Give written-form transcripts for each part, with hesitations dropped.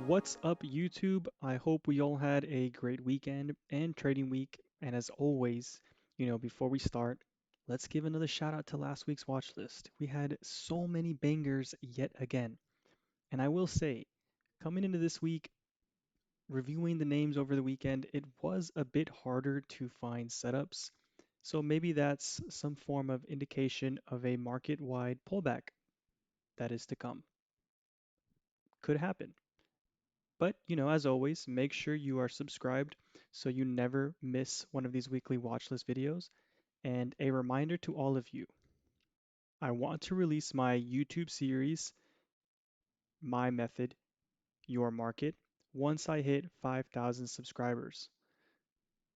What's up, YouTube? I hope we all had a great weekend and trading week. And as always, before we start, let's give another shout out to last week's watch list. We had so many bangers yet again. And I will say, coming into this week, reviewing the names over the weekend, it was a bit harder to find setups. So maybe that's some form of indication of a market-wide pullback that is to come. Could happen. But, as always, make sure you are subscribed so you never miss one of these weekly watch list videos. And a reminder to all of you, I want to release my YouTube series, My Method, Your Market, once I hit 5,000 subscribers.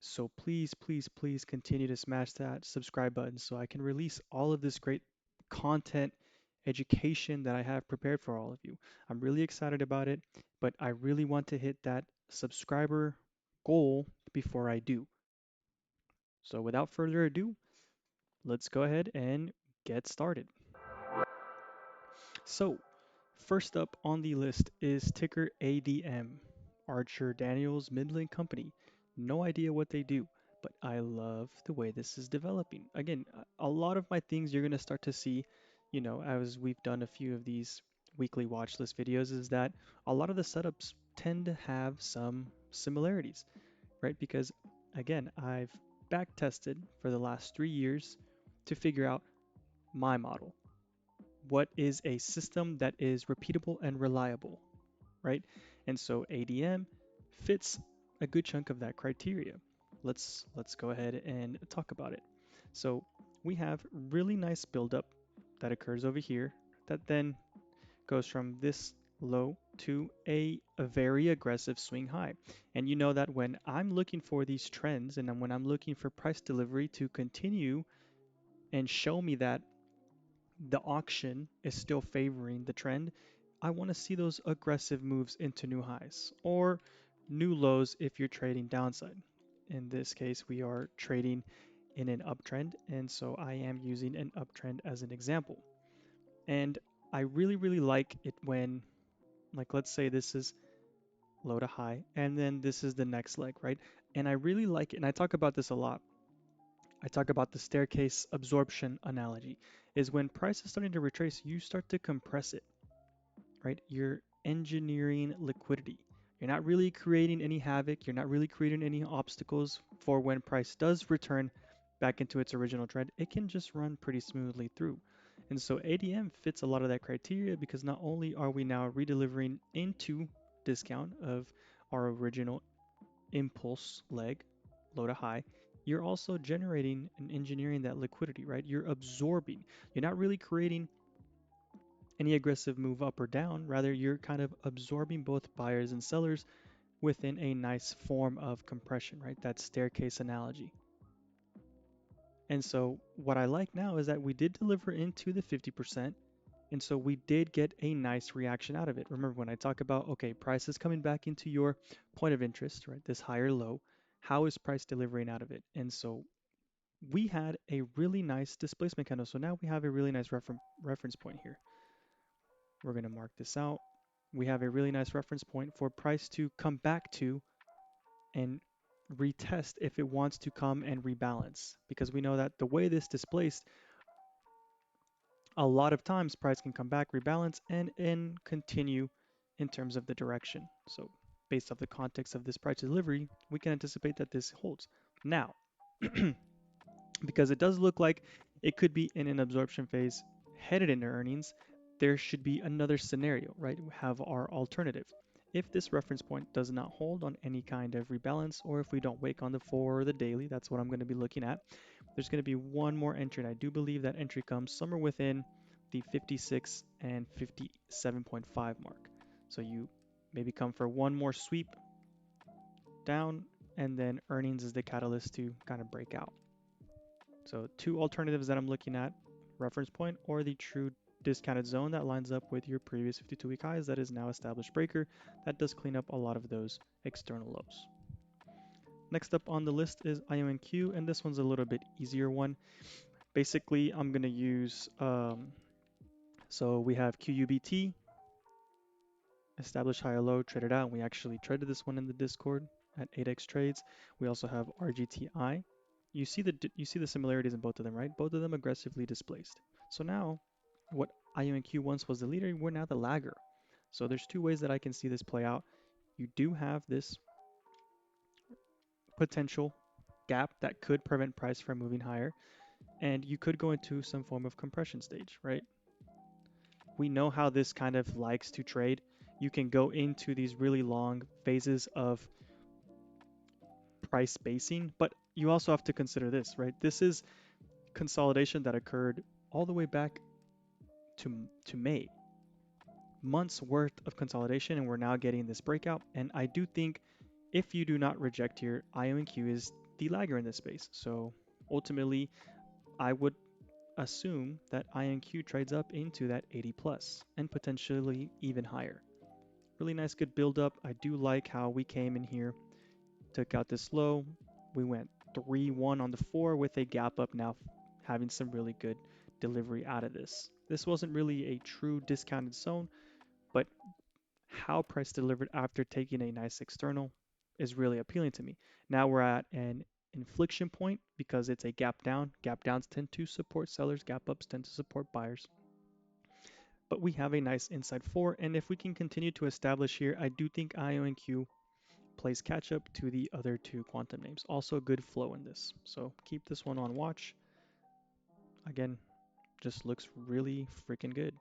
So please, please, please continue to smash that subscribe button so I can release all of this great content, education that I have prepared for all of you. I'm really excited about it, but I really want to hit that subscriber goal before I do. So without further ado, let's go ahead and get started. So first up on the list is ticker ADM, Archer Daniels Midland Company. No idea what they do, but I love the way this is developing. Again, a lot of my things you're going to start to see, as we've done a few of these weekly watch list videos, is that a lot of the setups tend to have some similarities, right? Because again, I've back tested for the last 3 years to figure out my model. What is a system that is repeatable and reliable, right? And so ADM fits a good chunk of that criteria. Let's go ahead and talk about it. So we have really nice buildup that occurs over here that then goes from this low to a very aggressive swing high. And you know that when I'm looking for these trends and when I'm looking for price delivery to continue and show me that the auction is still favoring the trend, I want to see those aggressive moves into new highs or new lows if you're trading downside. In this case, we are trading in an uptrend, and so I am using an uptrend as an example. And I really, really like it when, like, let's say this is low to high, and then this is the next leg, right? And I really like it, and I talk about this a lot. I talk about the staircase absorption analogy, is when price is starting to retrace, you start to compress it, right? You're engineering liquidity. You're not really creating any havoc. You're not really creating any obstacles for when price does return back into its original trend. It can just run pretty smoothly through. And so ADM fits a lot of that criteria because not only are we now redelivering into discount of our original impulse leg, low to high, you're also generating and engineering that liquidity, right? You're absorbing. You're not really creating any aggressive move up or down. Rather, you're kind of absorbing both buyers and sellers within a nice form of compression, right? That staircase analogy. And so what I like now is that we did deliver into the 50%. And so we did get a nice reaction out of it. Remember when I talk about, okay, price is coming back into your point of interest, right? This higher low. How is price delivering out of it? And so we had a really nice displacement candle. So now we have a really nice reference point here. We're going to mark this out. We have a really nice reference point for price to come back to and retest if it wants to come and rebalance, because we know that the way this displaced, a lot of times price can come back, rebalance, and continue in terms of the direction. So based off the context of this price delivery, we can anticipate that this holds. Now, because it does look like it could be in an absorption phase headed into earnings, there should be another scenario, right? We have our alternative. If this reference point does not hold on any kind of rebalance, or if we don't wake on the 4 or the daily, that's what I'm going to be looking at. There's going to be one more entry, and I do believe that entry comes somewhere within the 56 and 57.5 mark. So you maybe come for one more sweep down, and then earnings is the catalyst to kind of break out. So two alternatives that I'm looking at, reference point or the true discounted zone that lines up with your previous 52-week highs that is now established breaker. That does clean up a lot of those external lows. Next up on the list is IONQ, and this one's a little bit easier one. Basically, I'm going to use, so we have QUBT, established higher low, traded out, and we actually traded this one in the Discord at 8x trades. We also have RGTI. You see the similarities in both of them, right? Both of them aggressively displaced. So now, what IONQ once was the leader, we're now the lagger. So there's two ways that I can see this play out. You do have this potential gap that could prevent price from moving higher, and you could go into some form of compression stage, right? We know how this kind of likes to trade. You can go into these really long phases of price spacing, but you also have to consider this, right? This is consolidation that occurred all the way back to May. Months worth of consolidation, and we're now getting this breakout. And I do think if you do not reject here, IONQ is the lagger in this space. So ultimately, I would assume that IONQ trades up into that 80 plus and potentially even higher. Really nice, good build up. I do like how we came in here, took out this low. We went 3-1 on the 4 with a gap up now, having some really good delivery out of this. This wasn't really a true discounted zone, but how price delivered after taking a nice external is really appealing to me. Now we're at an inflection point because it's a gap down. Gap downs tend to support sellers, gap ups tend to support buyers. But we have a nice inside 4, and if we can continue to establish here, I do think IONQ plays catch up to the other two quantum names. Also good flow in this. So keep this one on watch. Again, just looks really freaking good.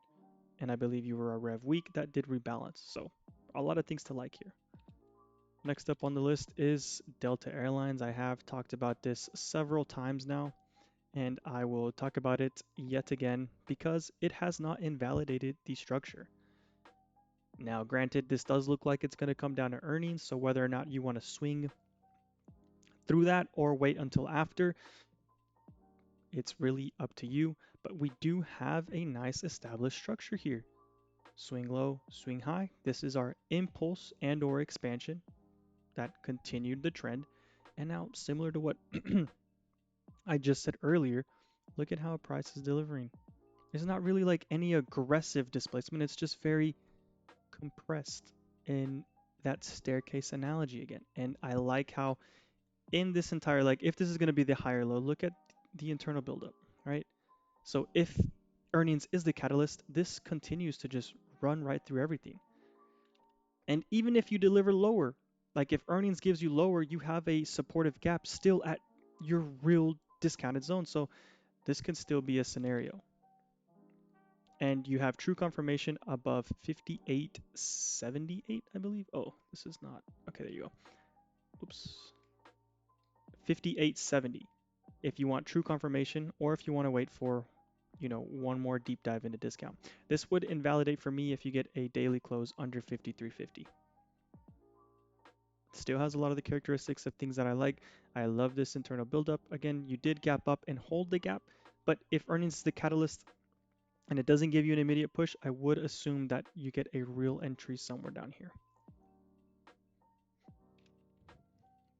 And I believe you were a rev week that did rebalance. So a lot of things to like here. Next up on the list is Delta Airlines. I have talked about this several times now, and I will talk about it yet again because it has not invalidated the structure. Now, granted, this does look like it's going to come down to earnings, so whether or not you want to swing through that or wait until after, it's really up to you. But we do have a nice established structure here. Swing low, swing high. This is our impulse and or expansion that continued the trend. And now, similar to what I just said earlier, look at how price is delivering. It's not really like any aggressive displacement. It's just very compressed in that staircase analogy again. And I like how in this entire, like if this is going to be the higher low, look at the internal buildup, right? So if earnings is the catalyst, this continues to just run right through everything. And even if you deliver lower, like if earnings gives you lower, you have a supportive gap still at your real discounted zone. So this can still be a scenario. And you have true confirmation above 58.78, I believe. Oh, this is not. Okay, there you go. Oops. 58.70 if you want true confirmation or if you want to wait for, one more deep dive into discount. This would invalidate for me if you get a daily close under 53.50. Still has a lot of the characteristics of things that I like. I love this internal buildup. Again, you did gap up and hold the gap, but if earnings is the catalyst and it doesn't give you an immediate push, I would assume that you get a real entry somewhere down here.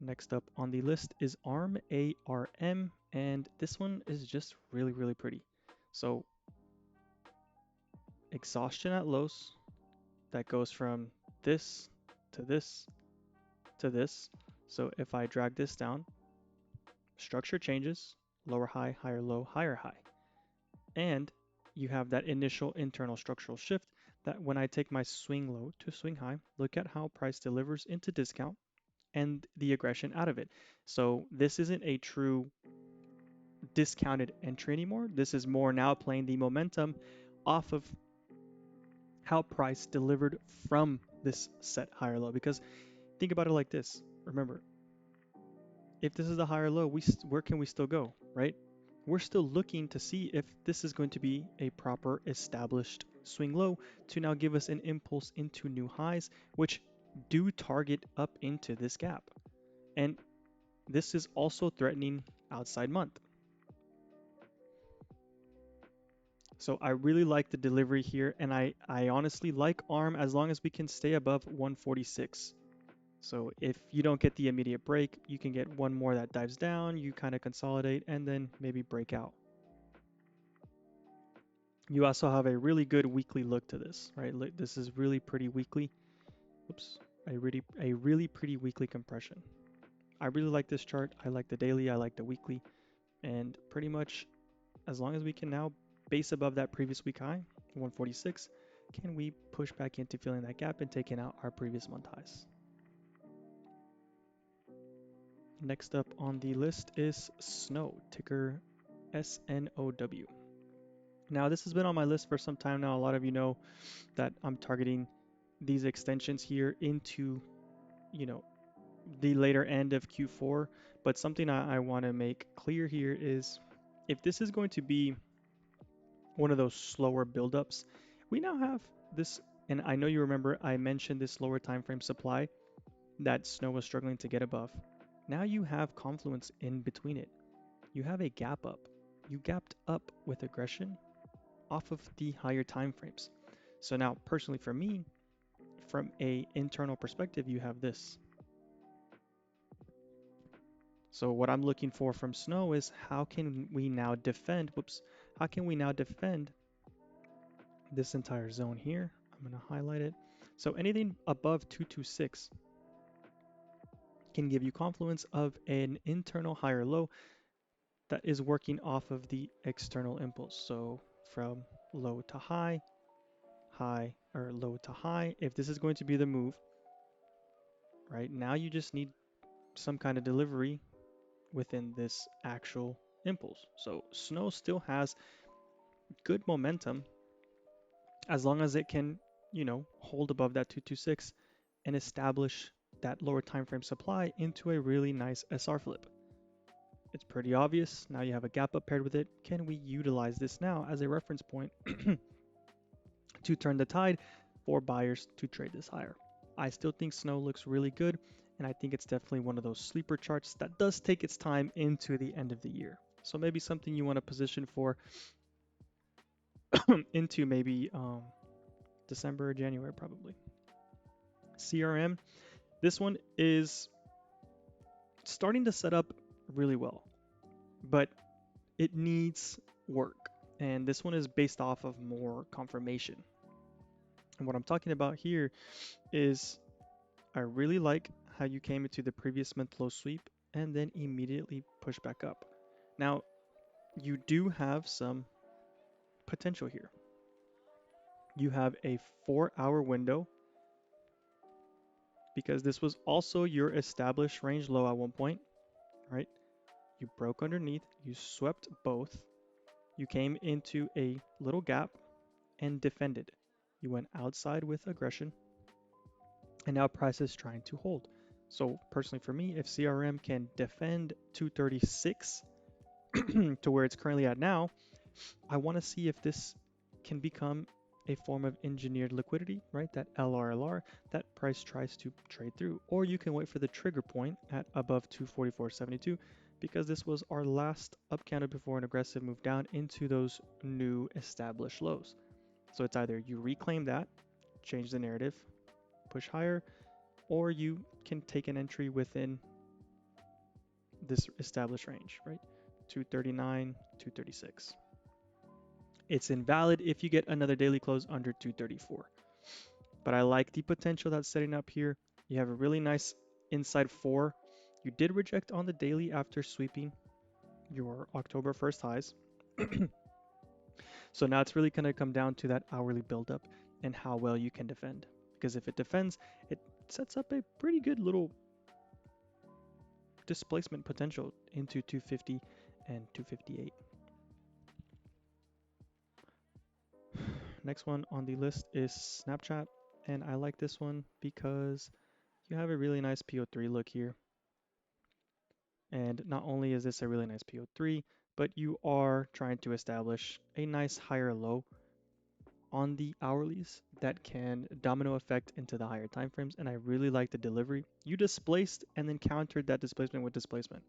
Next up on the list is ARM, ARM, and this one is just really, really pretty. So exhaustion at lows that goes from this to this to this. So if I drag this down, structure changes, lower high, higher low, higher high. And you have that initial internal structural shift that when I take my swing low to swing high, look at how price delivers into discount and the aggression out of it. So this isn't a true discounted entry anymore. This is more now playing the momentum off of how price delivered from this set higher low. Because think about it like this. Remember, if this is the higher low, where can we still go, right? We're still looking to see if this is going to be a proper established swing low to now give us an impulse into new highs, which do target up into this gap. And this is also threatening outside month. So I really like the delivery here, and I honestly like ARM as long as we can stay above 146. So if you don't get the immediate break, you can get one more that dives down, you kind of consolidate, and then maybe break out. You also have a really good weekly look to this, right? This is really pretty weekly. whoops, a really pretty weekly compression. I really like this chart. I like the daily, I like the weekly, and pretty much as long as we can now base above that previous week high, 146, can we push back into filling that gap and taking out our previous month highs? Next up on the list is SNOW, ticker SNOW. Now, this has been on my list for some time now. A lot of you know that I'm targeting these extensions here into, you know, the later end of Q4. But something I want to make clear here is if this is going to be one of those slower buildups, we now have this, and I know you remember I mentioned this lower time frame supply that SNOW was struggling to get above. Now you have confluence in between it. You have a gap up. You gapped up with aggression off of the higher time frames. So now personally for me, from a internal perspective, you have this. So what I'm looking for from SNOW is how can we now defend, how can we now defend this entire zone here? I'm going to highlight it. So anything above 226 can give you confluence of an internal higher low that is working off of the external impulse. So from low to high, high, or low to high, if this is going to be the move, right now you just need some kind of delivery within this actual impulse. So SNOW still has good momentum as long as it can, hold above that 226 and establish that lower time frame supply into a really nice SR flip. It's pretty obvious. Now you have a gap up paired with it. Can we utilize this now as a reference point to turn the tide for buyers to trade this higher? I still think SNOW looks really good, and I think it's definitely one of those sleeper charts that does take its time into the end of the year. So maybe something you want to position for into maybe December or January probably. CRM, this one is starting to set up really well, but it needs work. And this one is based off of more confirmation. And what I'm talking about here is I really like how you came into the previous month low sweep and then immediately push back up. Now, you do have some potential here. You have a 4-hour window because this was also your established range low at one point, right? You broke underneath, you swept both, you came into a little gap and defended. You went outside with aggression, and now price is trying to hold. So personally for me, if CRM can defend 236 to where it's currently at now, I want to see if this can become a form of engineered liquidity, right? That LRLR that price tries to trade through. Or you can wait for the trigger point at above 244.72 because this was our last up candle before an aggressive move down into those new established lows. So it's either you reclaim that, change the narrative, push higher, or you can take an entry within this established range, right? 239, 236. It's invalid if you get another daily close under 234. But I like the potential that's setting up here. You have a really nice inside 4. You did reject on the daily after sweeping your October 1st highs. So now it's really going to come down to that hourly buildup and how well you can defend. Because if it defends, it sets up a pretty good little displacement potential into 250 and 258. Next one on the list is Snapchat, and I like this one because you have a really nice PO3 look here. And not only is this a really nice PO3, but you are trying to establish a nice higher low on the hourlies that can domino effect into the higher time frames. And I really like the delivery. You displaced and then countered that displacement with displacement.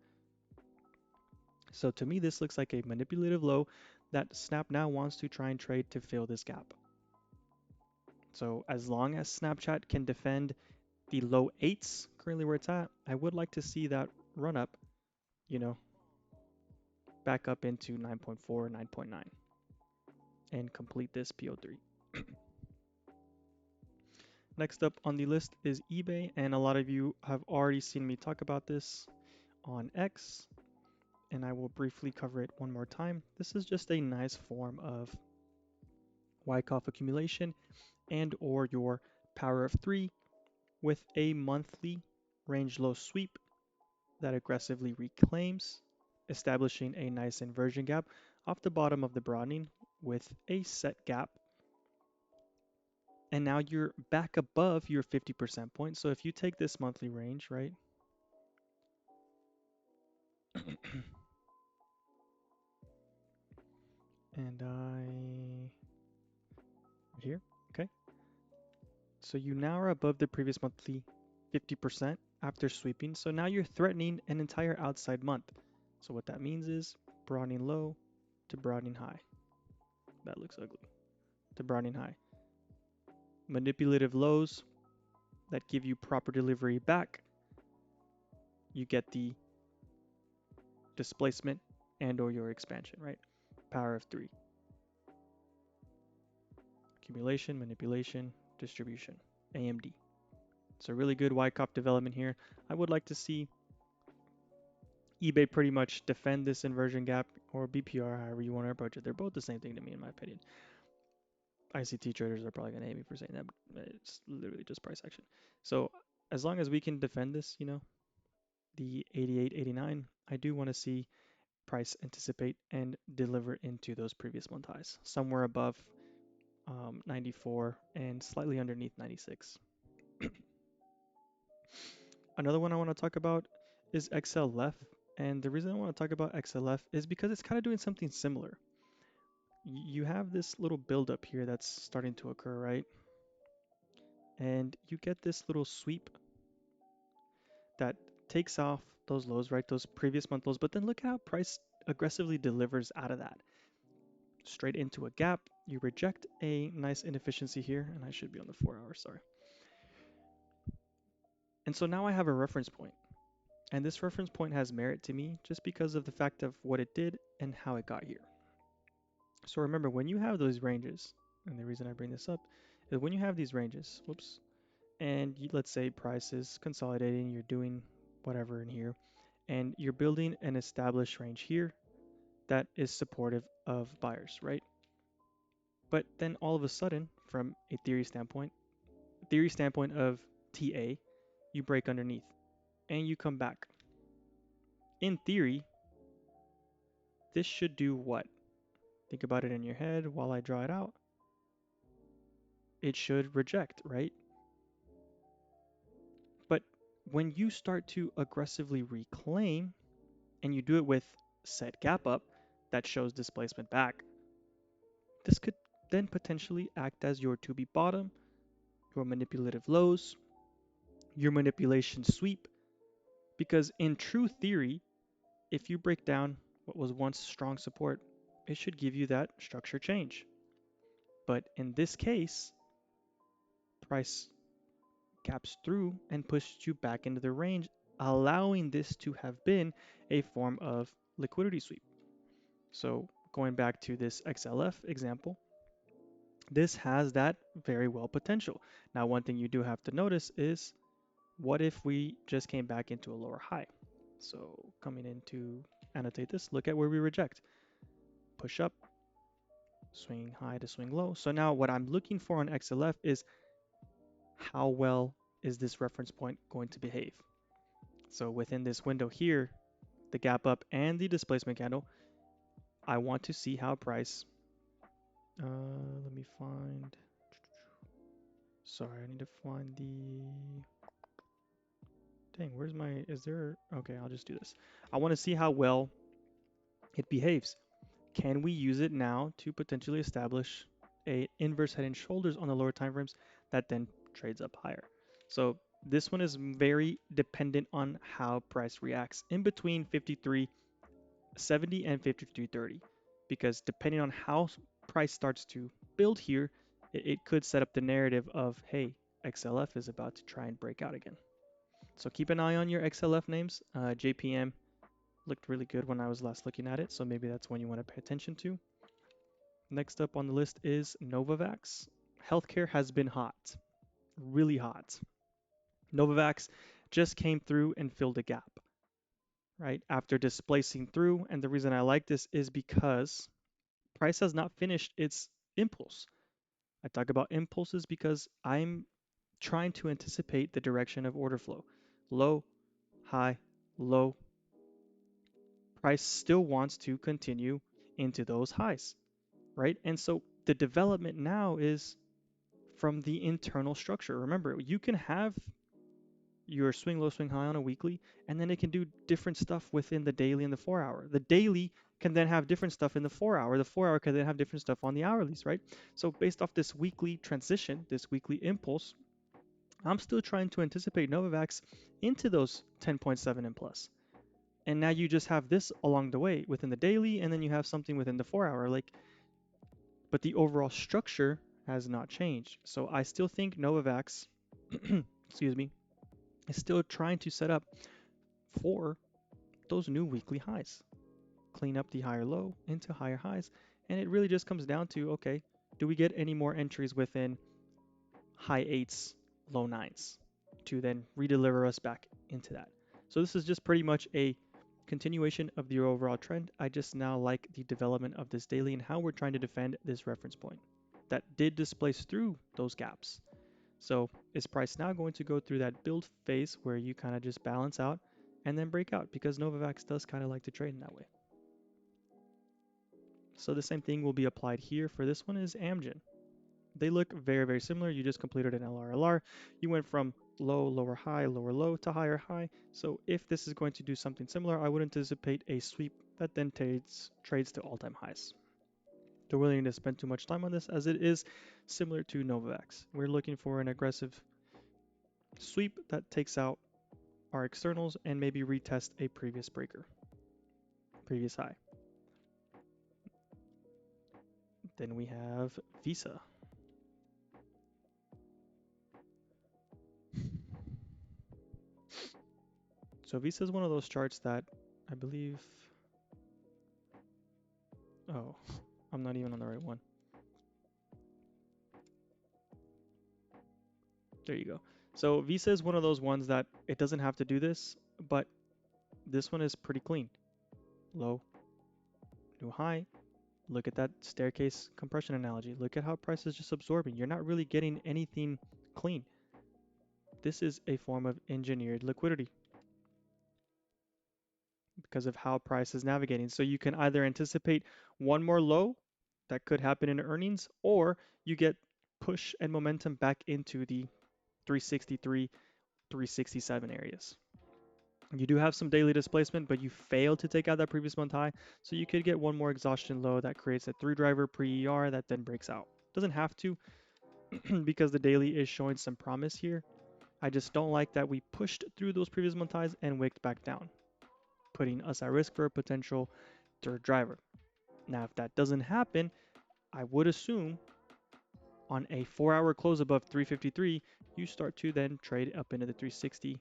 So to me, this looks like a manipulative low that Snap now wants to try and trade to fill this gap. So as long as Snapchat can defend the low 8s, currently where it's at, I would like to see that run up, back up into 9.4, 9.9 and complete this PO3. Next up on the list is eBay, and a lot of you have already seen me talk about this on X, and I will briefly cover it one more time. This is just a nice form of Wyckoff accumulation and or your power of 3 with a monthly range low sweep that aggressively reclaims, establishing a nice inversion gap off the bottom of the broadening with a set gap. And now you're back above your 50% point. So if you take this monthly range, right? And here, okay. So you now are above the previous monthly 50% after sweeping. So now you're threatening an entire outside month. So what that means is broadening low to broadening high. That looks ugly. To broadening high. Manipulative lows that give you proper delivery back. You get the displacement and or your expansion, right? Power of 3. Accumulation, manipulation, distribution, AMD. It's a really good Wyckoff development here. I would like to see eBay pretty much defend this inversion gap or BPR, however you want to approach it. They're both the same thing to me, in my opinion. ICT traders are probably going to hate me for saying that, but it's literally just price action. So as long as we can defend this, you know, the 88, 89, I do want to see price anticipate and deliver into those previous month highs, somewhere above 94 and slightly underneath 96. Another one I want to talk about is XLF. And the reason I want to talk about XLF is because it's kind of doing something similar. You have this little buildup here that's starting to occur, right? And you get this little sweep that takes off those lows, right? Those previous month lows. But then look how price aggressively delivers out of that. Straight into a gap. You reject a nice inefficiency here. And I should be on the 4 hour, sorry. And so now I have a reference point. And this reference point has merit to me just because of the fact of what it did and how it got here. So remember, when you have those ranges, and the reason I bring this up is when you have these ranges, whoops, and let's say price is consolidating, you're doing whatever in here, and you're building an established range here that is supportive of buyers, right? But then all of a sudden, from a theory standpoint of TA, you break underneath and you come back. In theory, this should do what? Think about it in your head while I draw it out. It should reject, right? But when you start to aggressively reclaim and you do it with set gap up that shows displacement back, this could then potentially act as your to be bottom, your manipulative lows, your manipulation sweep. Because in true theory, if you break down what was once strong support, it should give you that structure change. But in this case, price gaps through and pushed you back into the range, allowing this to have been a form of liquidity sweep. So going back to this XLF example, this has that very well potential. Now, one thing you do have to notice is what if we just came back into a lower high? So coming in to annotate this, look at where we reject. Push up, swing high to swing low. So now what I'm looking for on XLF is how well is this reference point going to behave? So within this window here, the gap up and the displacement candle, I want to see how price, let me find, sorry, I need to find the, dang, where's my, is there, okay, I'll just do this. I want to see how well it behaves. Can we use it now to potentially establish a inverse head and shoulders on the lower time frames that then trades up higher? So this one is very dependent on how price reacts in between 53.70 and 53.30, because depending on how price starts to build here, it could set up the narrative of, hey, XLF is about to try and break out again. So keep an eye on your XLF names. JPM looked really good when I was last looking at it, so maybe that's one you want to pay attention to. Next up on the list is Novavax. Healthcare has been hot. really hot. Novavax just came through and filled a gap, right? After displacing through. And the reason I like this is because price has not finished its impulse. I talk about impulses because I'm trying to anticipate the direction of order flow. Low, high, low. Price still wants to continue into those highs, right? And so the development now is from the internal structure. Remember, you can have your swing low, swing high on a weekly, and then it can do different stuff within the daily and the 4 hour. The daily can then have different stuff in the 4 hour. The 4 hour can then have different stuff on the hourlies, right? So based off this weekly transition, this weekly impulse, I'm still trying to anticipate Novavax into those 10.7 and plus. And now you just have this along the way within the daily, and then you have something within the 4 hour. But the overall structure has not changed. So I still think Novavax, excuse me, is still trying to set up for those new weekly highs, clean up the higher low into higher highs. And it really just comes down to, okay, do we get any more entries within high eights, low nines to then redeliver us back into that? So this is just pretty much a continuation of the overall trend. I just now like the development of this daily and how we're trying to defend this reference point that did displace through those gaps. So is price now going to go through that build phase where you kind of just balance out and then break out, because Novavax does kind of like to trade in that way. So the same thing will be applied here for this one is AMGN. They look very, very similar. You just completed an LRLR. You went from low, lower, high, lower, low to higher, high. So if this is going to do something similar, I would anticipate a sweep that then trades to all-time highs. Don't really need to spend too much time on this as it is similar to Novavax. We're looking for an aggressive sweep that takes out our externals and maybe retest a previous breaker, previous high. Then we have Visa. So Visa is one of those charts that I believe, oh, I'm not even on the right one. There you go. So Visa is one of those ones that it doesn't have to do this, but this one is pretty clean. Low, new high. Look at that staircase compression analogy. Look at how price is just absorbing. You're not really getting anything clean. This is a form of engineered liquidity because of how price is navigating. So you can either anticipate one more low that could happen in earnings, or you get push and momentum back into the 363, 367 areas. You do have some daily displacement, but you failed to take out that previous month high. So you could get one more exhaustion low that creates a three driver pre-ER that then breaks out. Doesn't have to because the daily is showing some promise here. I just don't like that we pushed through those previous month highs and wicked back down, putting us at risk for a potential third driver. Now, if that doesn't happen, I would assume on a 4 hour close above 353, you start to then trade up into the 360,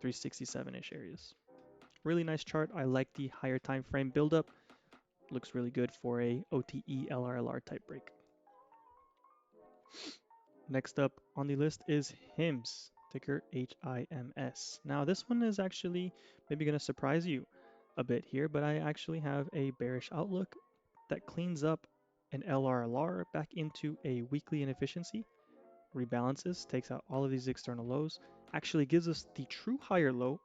367-ish areas. Really nice chart. I like the higher time frame buildup. Looks really good for a OTE LRLR type break. Next up on the list is HIMS, ticker HIMS. Now this one is actually maybe going to surprise you a bit here, but I actually have a bearish outlook that cleans up an LRLR back into a weekly inefficiency, rebalances, takes out all of these external lows, actually gives us the true higher low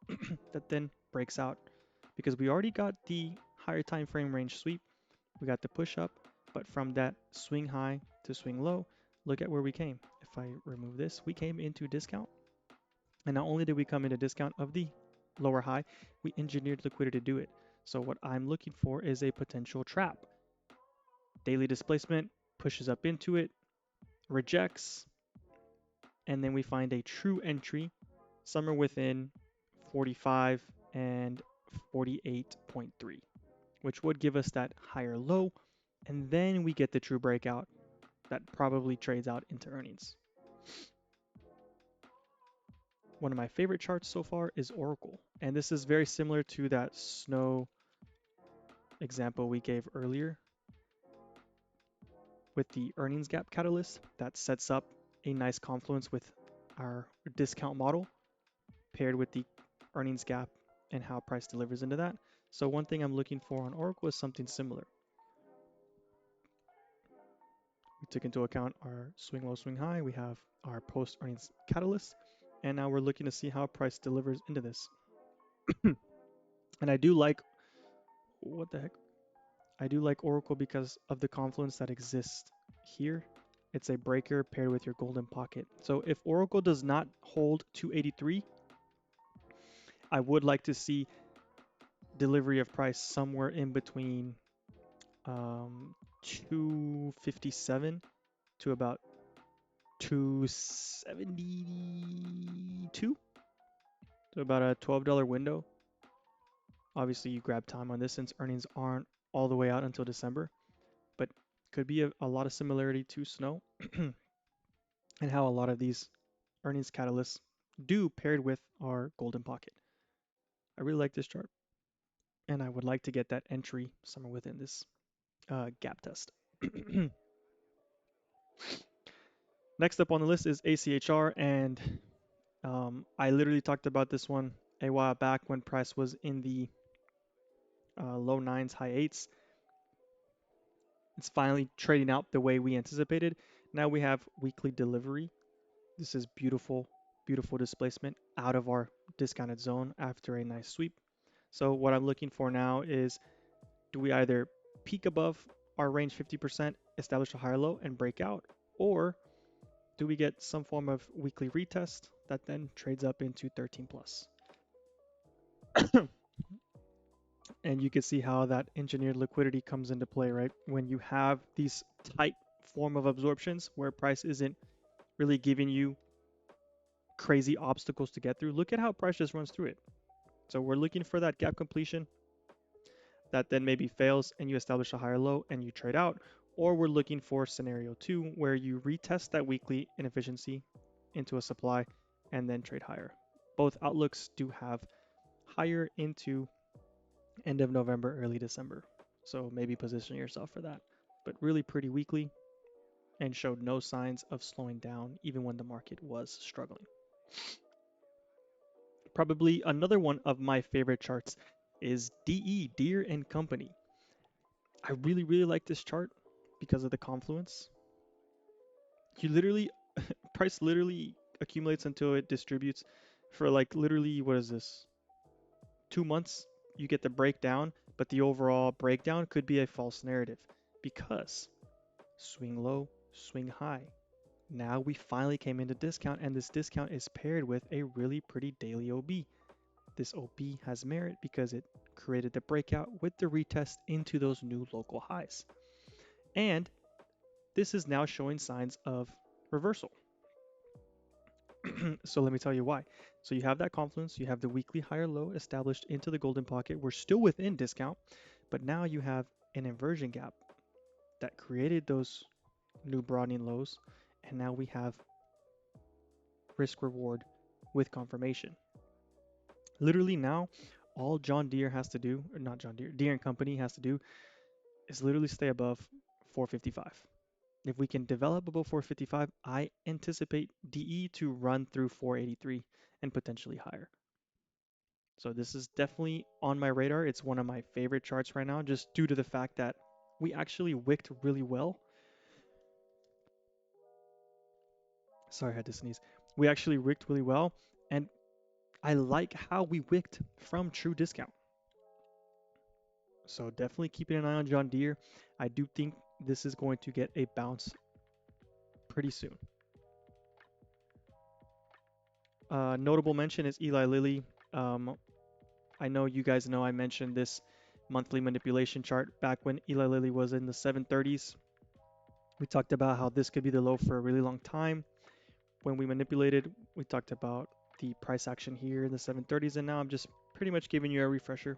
that then breaks out because we already got the higher time frame range sweep, we got the push up, but from that swing high to swing low, look at where we came. If I remove this, we came into discount. And not only did we come into discount of the lower high, we engineered liquidity to do it. So what I'm looking for is a potential trap. Daily displacement pushes up into it, rejects, and then we find a true entry somewhere within 45 and 48.3, which would give us that higher low, and then we get the true breakout that probably trades out into earnings. One of my favorite charts so far is ORCL, and this is very similar to that snow example we gave earlier with the earnings gap catalyst that sets up a nice confluence with our discount model paired with the earnings gap and how price delivers into that. So one thing I'm looking for on Oracle is something similar. We took into account our swing low, swing high. We have our post earnings catalyst. And now we're looking to see how price delivers into this. And I do like, what the heck? I do like Oracle because of the confluence that exists here. It's a breaker paired with your golden pocket. So if Oracle does not hold 283, I would like to see delivery of price somewhere in between 257 to about 272. So about a $12 window. Obviously, you grab time on this since earnings aren't all the way out until December, but could be a lot of similarity to Snow and how a lot of these earnings catalysts do paired with our golden pocket. I really like this chart, and I would like to get that entry somewhere within this gap test. Next up on the list is ACHR, and I literally talked about this one a while back when price was in the low nines, high eights. It's finally trading out the way we anticipated. Now we have weekly delivery. This is beautiful, beautiful displacement out of our discounted zone after a nice sweep. So what I'm looking for now is, do we either peak above our range 50%, establish a higher low and break out, or do we get some form of weekly retest that then trades up into 13 plus? And you can see how that engineered liquidity comes into play, right? When you have these tight form of absorptions where price isn't really giving you crazy obstacles to get through, look at how price just runs through it. So we're looking for that gap completion that then maybe fails and you establish a higher low and you trade out, or we're looking for scenario 2 where you retest that weekly inefficiency into a supply and then trade higher. Both outlooks do have higher into end of November, early December. So maybe position yourself for that. But really pretty weekly and showed no signs of slowing down even when the market was struggling. Probably another one of my favorite charts is DE, Deere and Company. I really, really like this chart because of the confluence. You literally, price literally accumulates until it distributes for like literally, what is this? 2 months, you get the breakdown, but the overall breakdown could be a false narrative because swing low, swing high. Now we finally came into discount, and this discount is paired with a really pretty daily OB. This OB has merit because it created the breakout with the retest into those new local highs. And this is now showing signs of reversal. So let me tell you why. So you have that confluence, you have the weekly higher low established into the golden pocket. We're still within discount, but now you have an inversion gap that created those new broadening lows, and now we have risk reward with confirmation. Literally now, all John Deere has to do, or not John Deere, Deere and Company has to do is literally stay above 455. If we can develop above 455, I anticipate DE to run through 483 and potentially higher. So this is definitely on my radar. It's one of my favorite charts right now, just due to the fact that we actually wicked really well. Sorry, I had to sneeze. We actually wicked really well, and I like how we wicked from true discount. So definitely keeping an eye on John Deere. I do think this is going to get a bounce pretty soon. Notable mention is Eli Lilly. I know you guys know I mentioned this monthly manipulation chart back when Eli Lilly was in the 730s. We talked about how this could be the low for a really long time. When we manipulated, we talked about the price action here in the 730s, and now I'm just pretty much giving you a refresher.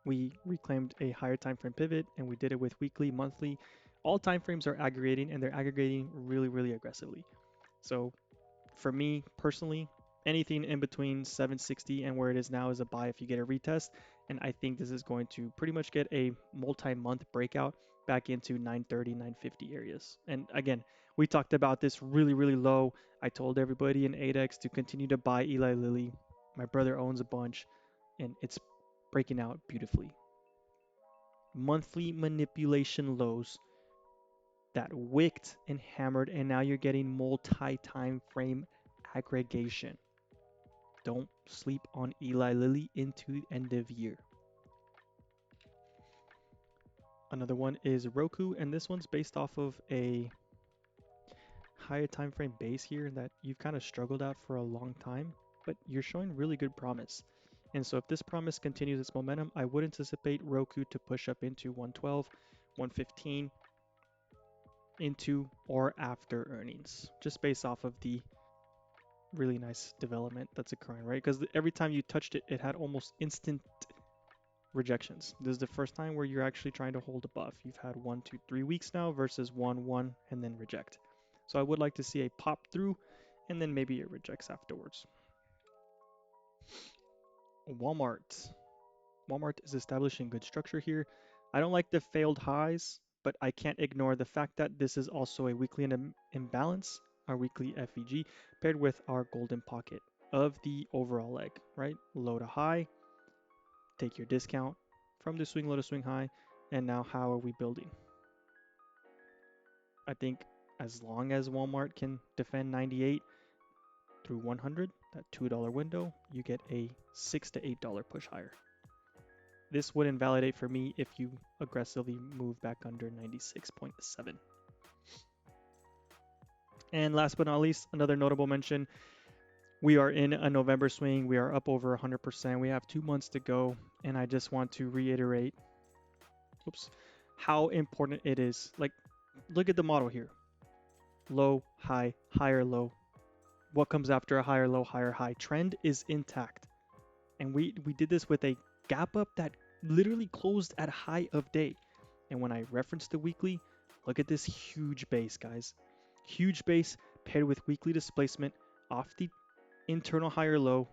We reclaimed a higher time frame pivot, and we did it with weekly, monthly. All time frames are aggregating, and they're aggregating really, really aggressively. So for me personally, anything in between 760 and where it is now is a buy if you get a retest. And I think this is going to pretty much get a multi-month breakout back into 930, 950 areas. And again, we talked about this really, really low. I told everybody in 8X to continue to buy Eli Lilly. My brother owns a bunch, and it's breaking out beautifully. Monthly manipulation lows that wicked and hammered, and now you're getting multi-time frame aggregation. Don't sleep on Eli Lilly into end of year. Another one is ROKU, and this one's based off of a higher time frame base here that you've kind of struggled at for a long time, but you're showing really good promise. And so if this promise continues its momentum, I would anticipate ROKU to push up into 112, 115 into or after earnings, just based off of the really nice development that's occurring, right? Because every time you touched it, it had almost instant rejections. This is the first time where you're actually trying to hold above. You've had 1, 2, 3 weeks now versus 1, 1, and then reject. So I would like to see a pop through and then maybe it rejects afterwards. Walmart. Walmart is establishing good structure here. I don't like the failed highs, but I can't ignore the fact that this is also a weekly imbalance, our weekly FEG, paired with our golden pocket of the overall leg, right? Low to high, take your discount from the swing low to swing high, and now how are we building? I think as long as Walmart can defend 98 through 100, that $2 window, you get a $6 to $8 push higher. This would invalidate for me if you aggressively move back under 96.7. And last but not least, another notable mention, we are in a November swing. We are up over 100%. We have 2 months to go. And I just want to reiterate, how important it is. Like, look at the model here. Low, high, higher, low. What comes after a higher low, higher high? Trend is intact. And we did this with a gap up that literally closed at high of day. And when I reference the weekly, look at this huge base, guys. Huge base paired with weekly displacement off the internal higher low.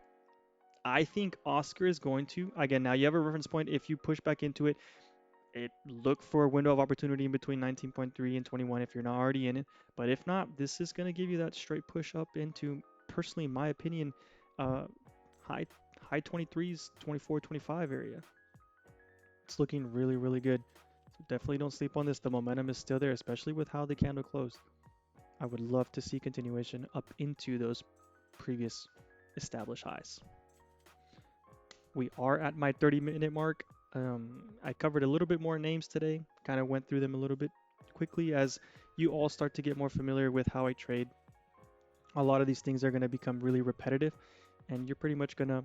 I think OSCR is going to, again, now you have a reference point. If you push back into it, look for a window of opportunity in between 19.3 and 21 if you're not already in it. But if not, this is going to give you that straight push up into, personally, in my opinion, high 23s, 24, 25 area. It's looking really, really good. So definitely don't sleep on this. The momentum is still there, especially with how the candle closed. I would love to see continuation up into those previous established highs. We are at my 30-minute mark. I covered a little bit more names today, kind of went through them a little bit quickly as you all start to get more familiar with how I trade. A lot of these things are going to become really repetitive, and you're pretty much going to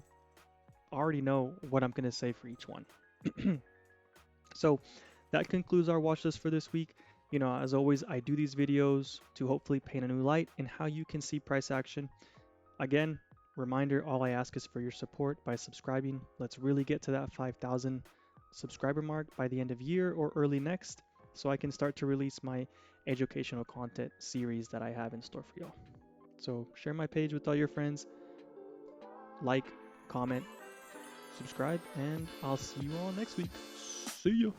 already know what I'm going to say for each one. So that concludes our watch list for this week. You know, as always, I do these videos to hopefully paint a new light in how you can see price action. Again, reminder, all I ask is for your support by subscribing. Let's really get to that 5,000 subscriber mark by the end of year or early next, so I can start to release my educational content series that I have in store for y'all. So share my page with all your friends, like, comment, subscribe, and I'll see you all next week. See ya.